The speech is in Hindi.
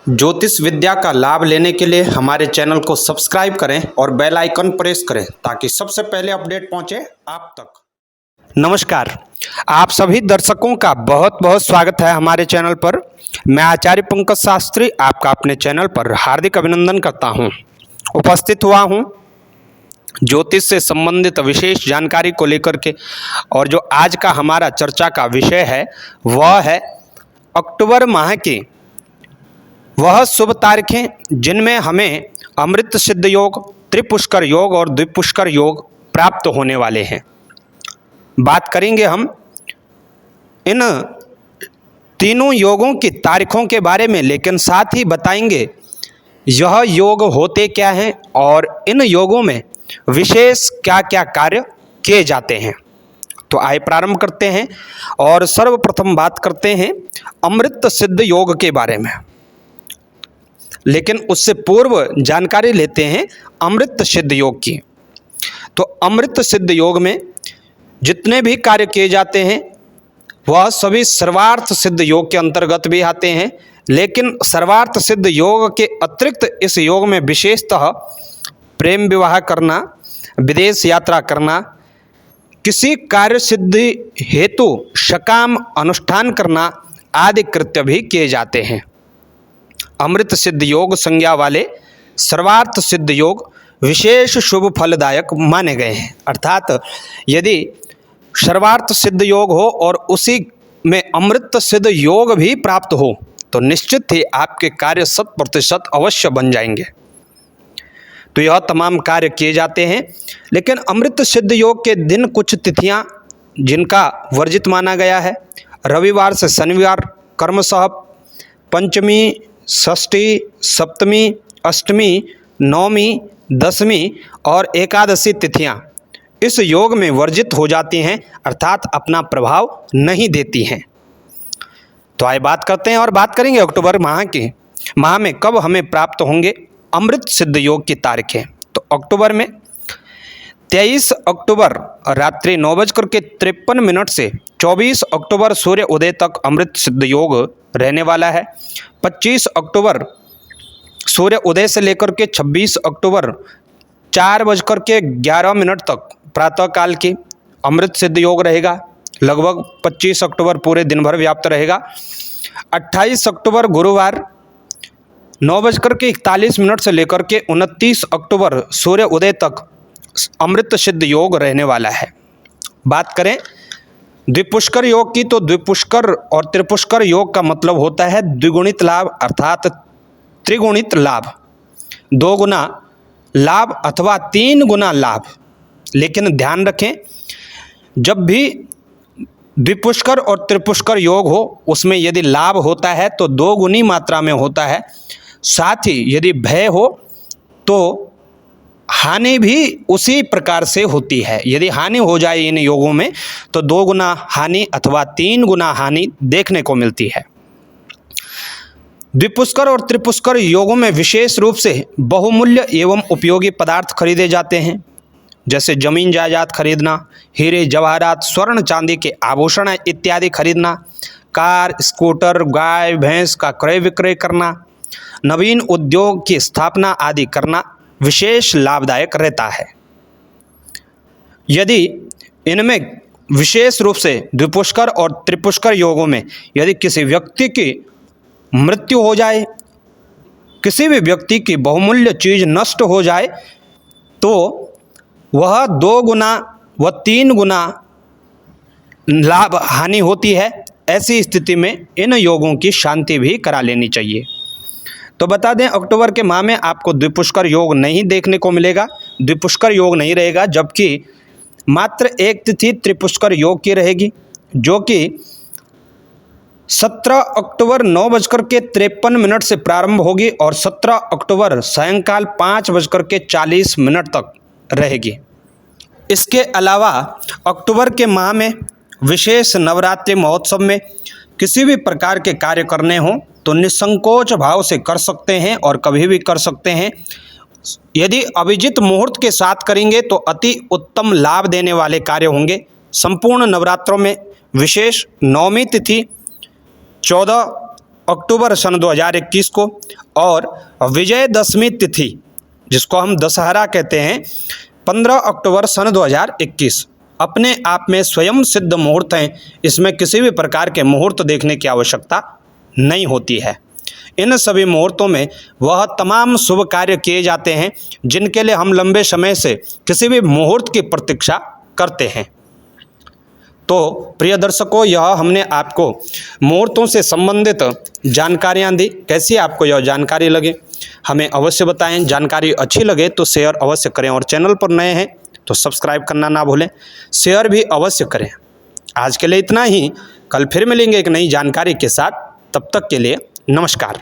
ज्योतिष विद्या का लाभ लेने के लिए हमारे चैनल को सब्सक्राइब करें और बेल आइकन प्रेस करें ताकि सबसे पहले अपडेट पहुंचे आप तक। नमस्कार, आप सभी दर्शकों का बहुत बहुत स्वागत है हमारे चैनल पर। मैं आचार्य पंकज शास्त्री आपका अपने चैनल पर हार्दिक अभिनंदन करता हूं। उपस्थित हुआ हूं ज्योतिष से संबंधित विशेष जानकारी को लेकर के, और जो आज का हमारा चर्चा का विषय है वह है अक्टूबर माह की वह शुभ तारीखें जिनमें हमें अमृत सिद्ध योग, त्रिपुष्कर योग और द्विपुष्कर योग प्राप्त होने वाले हैं। बात करेंगे हम इन तीनों योगों की तारीखों के बारे में, लेकिन साथ ही बताएंगे यह योग होते क्या हैं और इन योगों में विशेष क्या क्या कार्य किए जाते हैं। तो आइए प्रारंभ करते हैं और सर्वप्रथम बात करते हैं अमृत सिद्ध योग के बारे में। लेकिन उससे पूर्व जानकारी लेते हैं अमृत सिद्ध योग की। तो अमृत सिद्ध योग में जितने भी कार्य किए जाते हैं वह सभी सर्वार्थ सिद्ध योग के अंतर्गत भी आते हैं, लेकिन सर्वार्थ सिद्ध योग के अतिरिक्त इस योग में विशेषतः प्रेम विवाह करना, विदेश यात्रा करना, किसी कार्य सिद्धि हेतु सकाम अनुष्ठान करना आदि कृत्य भी किए जाते हैं। अमृत सिद्ध योग संज्ञा वाले सर्वार्थ सिद्ध योग विशेष शुभ फलदायक माने गए हैं। अर्थात यदि सर्वार्थ सिद्ध योग हो और उसी में अमृत सिद्ध योग भी प्राप्त हो तो निश्चित ही आपके कार्य 100% अवश्य बन जाएंगे। तो यह तमाम कार्य किए जाते हैं। लेकिन अमृत सिद्ध योग के दिन कुछ तिथियां जिनका वर्जित माना गया है। रविवार से शनिवार कर्मशः पंचमी, षष्ठी, सप्तमी, अष्टमी, नवमी, दसवीं और एकादशी तिथियां इस योग में वर्जित हो जाती हैं, अर्थात अपना प्रभाव नहीं देती हैं। तो आइए बात करते हैं और बात करेंगे अक्टूबर माह में कब हमें प्राप्त होंगे अमृत सिद्ध योग की तारीखें। तो अक्टूबर में 23 अक्टूबर रात्रि 9:53 से 24 अक्टूबर सूर्य उदय तक अमृत सिद्ध योग रहने वाला है। 25 अक्टूबर सूर्य उदय से लेकर के 26 अक्टूबर 4:11 तक प्रातःकाल की अमृत सिद्ध योग रहेगा। लगभग 25 अक्टूबर पूरे दिन भर व्याप्त रहेगा। 28 अक्टूबर गुरुवार 9:41 से लेकर के 29 अक्टूबर सूर्य उदय तक अमृत सिद्ध योग रहने वाला है। बात करें द्विपुष्कर योग की, तो द्विपुष्कर और त्रिपुष्कर योग का मतलब होता है द्विगुणित लाभ, अर्थात त्रिगुणित लाभ, 2 गुना लाभ अथवा 3 गुना लाभ। लेकिन ध्यान रखें, जब भी द्विपुष्कर और त्रिपुष्कर योग हो उसमें यदि लाभ होता है तो 2 गुनी मात्रा में होता है। साथ ही यदि भय हो तो हानि भी उसी प्रकार से होती है। यदि हानि हो जाए इन योगों में तो 2 गुना हानि अथवा 3 गुना हानि देखने को मिलती है। द्विपुष्कर और त्रिपुष्कर योगों में विशेष रूप से बहुमूल्य एवं उपयोगी पदार्थ खरीदे जाते हैं, जैसे जमीन जायदाद खरीदना, हीरे जवाहरात, स्वर्ण चांदी के आभूषण इत्यादि खरीदना, कार, स्कूटर, गाय भैंस का क्रय विक्रय करना, नवीन उद्योग की स्थापना आदि करना विशेष लाभदायक रहता है। यदि इनमें विशेष रूप से द्विपुष्कर और त्रिपुष्कर योगों में यदि किसी व्यक्ति की मृत्यु हो जाए, किसी भी व्यक्ति की बहुमूल्य चीज नष्ट हो जाए तो वह 2 गुना व 3 गुना लाभ हानि होती है। ऐसी स्थिति में इन योगों की शांति भी करा लेनी चाहिए। तो बता दें अक्टूबर के माह में आपको द्विपुष्कर योग नहीं देखने को मिलेगा, द्विपुष्कर योग नहीं रहेगा, जबकि मात्र एक तिथि त्रिपुष्कर योग की रहेगी जो कि 17 अक्टूबर 9:53 से प्रारंभ होगी और 17 अक्टूबर सायंकाल 5:40 तक रहेगी। इसके अलावा अक्टूबर के माह में विशेष नवरात्रि महोत्सव में किसी भी प्रकार के कार्य करने हों तो निसंकोच भाव से कर सकते हैं और कभी भी कर सकते हैं। यदि अभिजित मुहूर्त के साथ करेंगे तो अति उत्तम लाभ देने वाले कार्य होंगे। संपूर्ण नवरात्रों में विशेष नवमी तिथि 14 अक्टूबर सन 2021 को और विजयदशमी तिथि जिसको हम दशहरा कहते हैं 15 अक्टूबर सन 2021 अपने आप में स्वयं सिद्ध मुहूर्त हैं। इसमें किसी भी प्रकार के मुहूर्त देखने की आवश्यकता नहीं होती है। इन सभी मुहूर्तों में वह तमाम शुभ कार्य किए जाते हैं जिनके लिए हम लंबे समय से किसी भी मुहूर्त की प्रतीक्षा करते हैं। तो प्रिय दर्शकों, यह हमने आपको मुहूर्तों से संबंधित जानकारियां दी। कैसी आपको यह जानकारी लगी हमें अवश्य बताएं। जानकारी अच्छी लगे तो शेयर अवश्य करें और चैनल पर नए हैं तो सब्सक्राइब करना ना भूलें, शेयर भी अवश्य करें। आज के लिए इतना ही, कल फिर मिलेंगे एक नई जानकारी के साथ। तब तक के लिए नमस्कार।